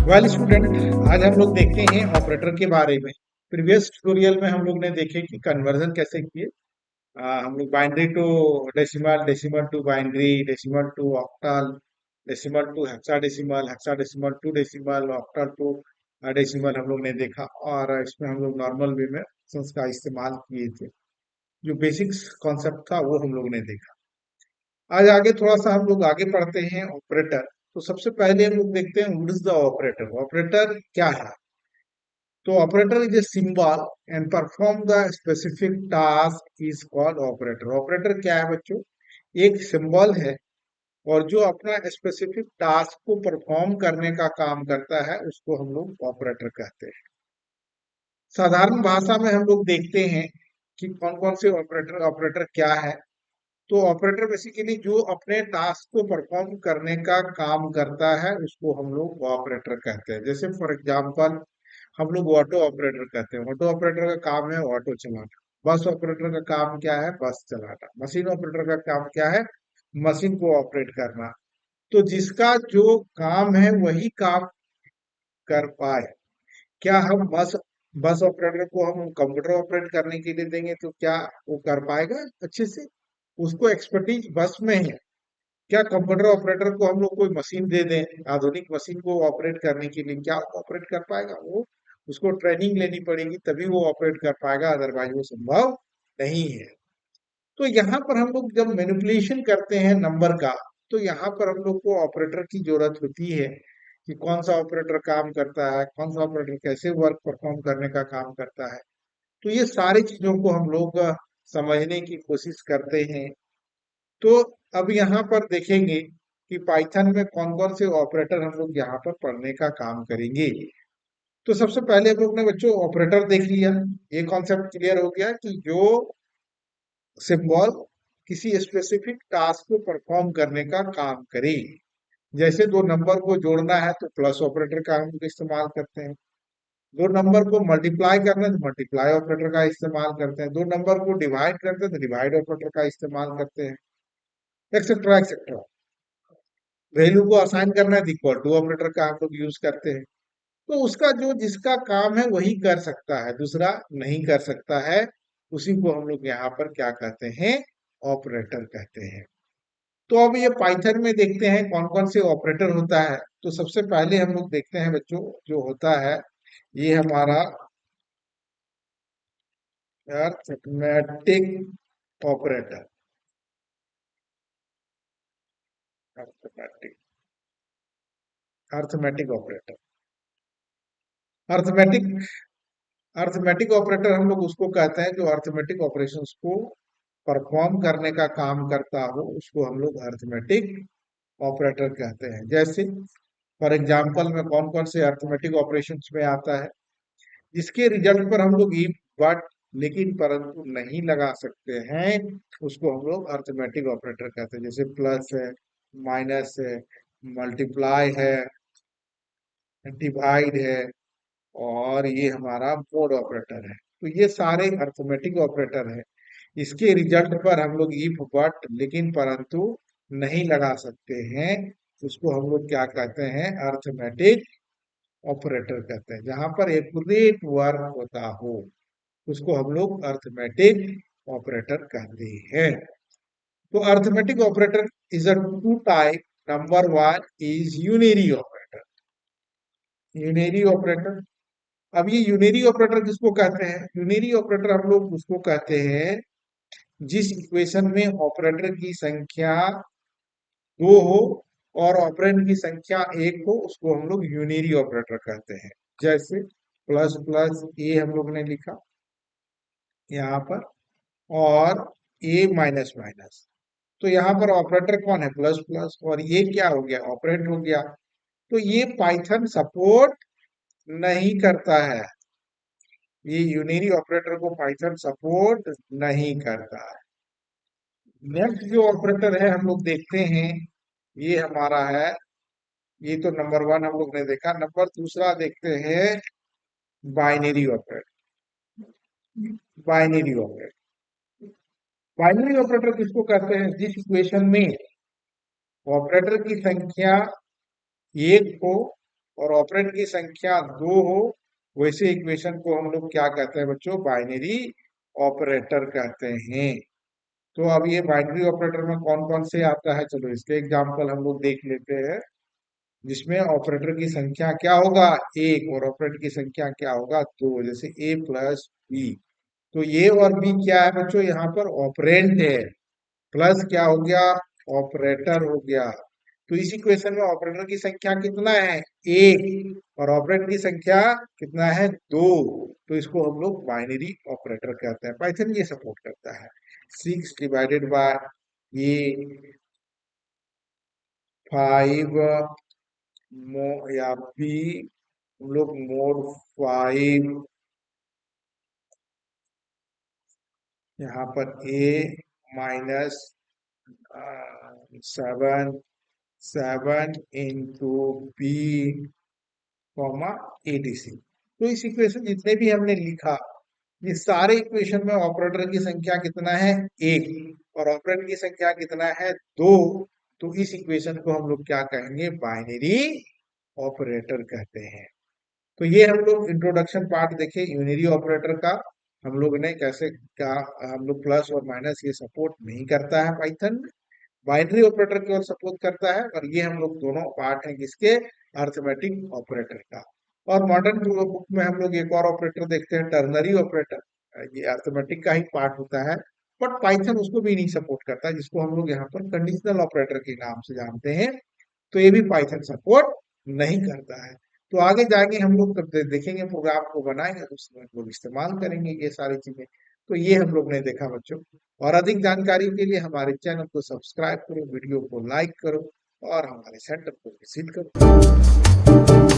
Well student, आज हम लोग देखते हैं ऑपरेटर के बारे में। प्रीवियस ट्यूटोरियल में हम लोग ने देखे कि कन्वर्जन कैसे किए। हम लोग binary to decimal, decimal to binary, decimal to octal, decimal to hexadecimal, hexadecimal to decimal, octal to decimal हम लोग ने देखा। और इसमें हम लोग नॉर्मल वे में फंक्शंस का इस्तेमाल किए थे। जो बेसिक्स कॉन्सेप्ट था वो हम लोग ने देखा। आज आगे थोड़ा सा हम लोग आगे पढ़ते हैं ऑपरेटर। तो सबसे पहले हम लोग देखते हैं what is the operator. Operator क्या है? तो operator is a symbol and perform the specific task is called operator. Operator क्या है बच्चों? एक सिंबल है और जो अपना स्पेसिफिक टास्क को परफॉर्म करने का काम करता है उसको हम लोग ऑपरेटर कहते हैं। साधारण भाषा में हम लोग देखते हैं कि कौन कौन से ऑपरेटर ऑपरेटर क्या है। तो ऑपरेटर बेसिकली जो अपने टास्क को परफॉर्म करने का काम करता है उसको हम लोग ऑपरेटर कहते हैं। जैसे फॉर एग्जांपल हम लोग ऑटो ऑपरेटर कहते हैं। ऑटो ऑपरेटर का काम है ऑटो चलाना। बस ऑपरेटर का काम क्या है? बस चलाना। मशीन ऑपरेटर का काम क्या है? मशीन को ऑपरेट करना। तो जिसका जो काम है वही काम कर पाए। क्या हम बस ऑपरेटर को हम कंप्यूटर ऑपरेट करने के लिए देंगे तो क्या वो कर पाएगा अच्छे से? उसको एक्सपर्टीज बस में है। क्या कंप्यूटर ऑपरेटर को हम लोग कोई मशीन दे दें, आधुनिक मशीन को ऑपरेट करने के लिए, क्या ऑपरेट कर पाएगा वो? उसको ट्रेनिंग लेनी पड़ेगी तभी वो ऑपरेट कर पाएगा, अदरवाइज वो संभव नहीं है। तो यहाँ पर हम लोग जब मैनिपुलेशन करते हैं नंबर का, तो यहाँ पर हम लोग को ऑपरेटर की जरूरत होती है कि कौन सा ऑपरेटर काम करता है, कौन सा ऑपरेटर कैसे वर्क परफॉर्म करने का काम करता है। तो ये सारी चीजों को हम लोग समझने की कोशिश करते हैं। तो अब यहाँ पर देखेंगे कि पाइथन में कौन कौन से ऑपरेटर हम लोग यहाँ पर पढ़ने का काम करेंगे। तो सबसे पहले हम लोग ने बच्चों ऑपरेटर देख लिया। ये कॉन्सेप्ट क्लियर हो गया कि जो सिंबल किसी स्पेसिफिक टास्क को परफॉर्म करने का काम करे। जैसे दो नंबर को जोड़ना है तो प्लस ऑपरेटर का हम लोग इस्तेमाल करते हैं। दो नंबर को मल्टीप्लाई करना है तो मल्टीप्लाई ऑपरेटर का इस्तेमाल करते हैं। दो नंबर को डिवाइड करते हैं तो डिवाइड ऑपरेटर का इस्तेमाल करते हैं, एक्सेट्रा एक्सेट्रा। वैल्यू को असाइन करना है तो इक्वल टू ऑपरेटर का हम लोग यूज करते हैं। तो उसका जो जिसका काम है वही कर सकता है, दूसरा नहीं कर सकता है। उसी को हम लोग यहाँ पर क्या कहते हैं? ऑपरेटर कहते हैं। तो अब ये पाइथन में देखते हैं कौन कौन से ऑपरेटर होता है। तो सबसे पहले हम लोग देखते हैं बच्चों, जो होता है ये हमारा arithmetic operator. Arithmetic arithmetic operator. Arithmetic arithmetic operator हम लोग उसको कहते हैं जो अर्थमेटिक ऑपरेशंस को परफॉर्म करने का काम करता हो, उसको हम लोग अर्थमेटिक ऑपरेटर कहते हैं। जैसे फॉर एग्जांपल में कौन कौन से अर्थमेटिक ऑपरेशंस में आता है, जिसके रिजल्ट पर हम लोग इफ बट लेकिन परंतु नहीं लगा सकते हैं, उसको हम लोग अर्थमेटिक ऑपरेटर कहते हैं। जैसे प्लस है, माइनस है, मल्टीप्लाई है, डिवाइड है, और ये हमारा मोड ऑपरेटर है। तो ये सारे अर्थमेटिक ऑपरेटर है। इसके रिजल्ट पर हम लोग इफ बट लेकिन परंतु नहीं लगा सकते हैं, उसको हम लोग क्या कहते हैं? अर्थमेटिक ऑपरेटर कहते हैं। जहां पर एक्यूरेट वर्क होता हो उसको हम लोग अर्थमेटिक ऑपरेटर कहते हैं। तो arithmetic operator is a two type. Number one is unary operator. Unary operator. अब ये यूनेरी ऑपरेटर किसको कहते हैं? यूनेरी ऑपरेटर हम लोग उसको कहते हैं जिस इक्वेशन में ऑपरेटर की संख्या दो हो और ऑपरेंड की संख्या एक हो, उसको हम लोग यूनेरी ऑपरेटर कहते हैं। जैसे प्लस प्लस ए हम लोग ने लिखा यहाँ पर, और ए माइनस माइनस। तो यहाँ पर ऑपरेटर कौन है? प्लस प्लस, और ये क्या हो गया? ऑपरेंड हो गया। तो ये पाइथन सपोर्ट नहीं करता है। ये यूनेरी ऑपरेटर को पाइथन सपोर्ट नहीं करता है। नेक्स्ट जो ऑपरेटर है हम लोग देखते हैं, ये हमारा है, ये तो नंबर वन हम लोग ने देखा। नंबर दूसरा देखते हैं binary operator. Binary operator. Binary operator किसको कहते हैं? जिस इक्वेशन में ऑपरेटर की संख्या एक हो और ऑपरेंड की संख्या 2 हो, वैसे इक्वेशन को हम लोग क्या कहते हैं बच्चों? बाइनरी ऑपरेटर कहते हैं। तो अब ये बाइनरी ऑपरेटर में कौन कौन से आता है, चलो इसके एग्जांपल हम लोग देख लेते हैं। जिसमें ऑपरेटर की संख्या क्या होगा? 1, और ऑपरेटर की संख्या क्या होगा? 2। जैसे a प्लस बी, तो ये और बी क्या है बच्चों? यहाँ पर ऑपरेंड है। प्लस क्या हो गया? ऑपरेटर हो गया। तो इस इक्वेशन में ऑपरेटर की संख्या कितना है? 1, और ऑपरेटर की संख्या कितना है? 2। तो इसको हम लोग बाइनरी ऑपरेटर कहते हैं। पाइथन ये सपोर्ट करता है। 6 डिवाइडेड बाय ये 5 या बी, हम लोग मोड 5, यहाँ पर a minus 7 into B comma ADC. तो इस इक्वेशन जितने भी हमने लिखा, ये सारे इक्वेशन में ऑपरेटर की संख्या कितना है? 1, और ऑपरेटर की संख्या कितना है? 2। तो इस इक्वेशन को हम लोग क्या कहेंगे? बाइनरी ऑपरेटर कहते हैं। तो ये हम लोग इंट्रोडक्शन पार्ट देखे यूनिरी ऑपरेटर का। हम लोग ने कैसे क्या, हम लोग प्लस और माइनस ये सपोर्ट नहीं करता है पाइथन में, बाइनरी ऑपरेटर केवल सपोर्ट करता है। और ये हम लोग दोनों पार्ट हैं किसके? अर्थमेटिक ऑपरेटर का। और मॉडर्न बुक में हम लोग एक और ऑपरेटर देखते हैं, टर्नरी ऑपरेटर। ये अर्थमेटिक का ही पार्ट होता है, बट पाइथन उसको भी नहीं सपोर्ट करता, जिसको हम लोग यहाँ पर कंडीशनल ऑपरेटर के नाम से जानते हैं। तो ये भी पाइथन सपोर्ट नहीं करता है। तो आगे जाके हम लोग तब देखेंगे, प्रोग्राम को बनाएंगे तो उसमें हम लोग इस्तेमाल करेंगे ये सारी चीजें। तो ये हम लोग ने देखा बच्चों। और अधिक जानकारी के लिए हमारे चैनल को सब्सक्राइब करो, वीडियो को लाइक करो, और हमारे सेंटर को विजिट करो।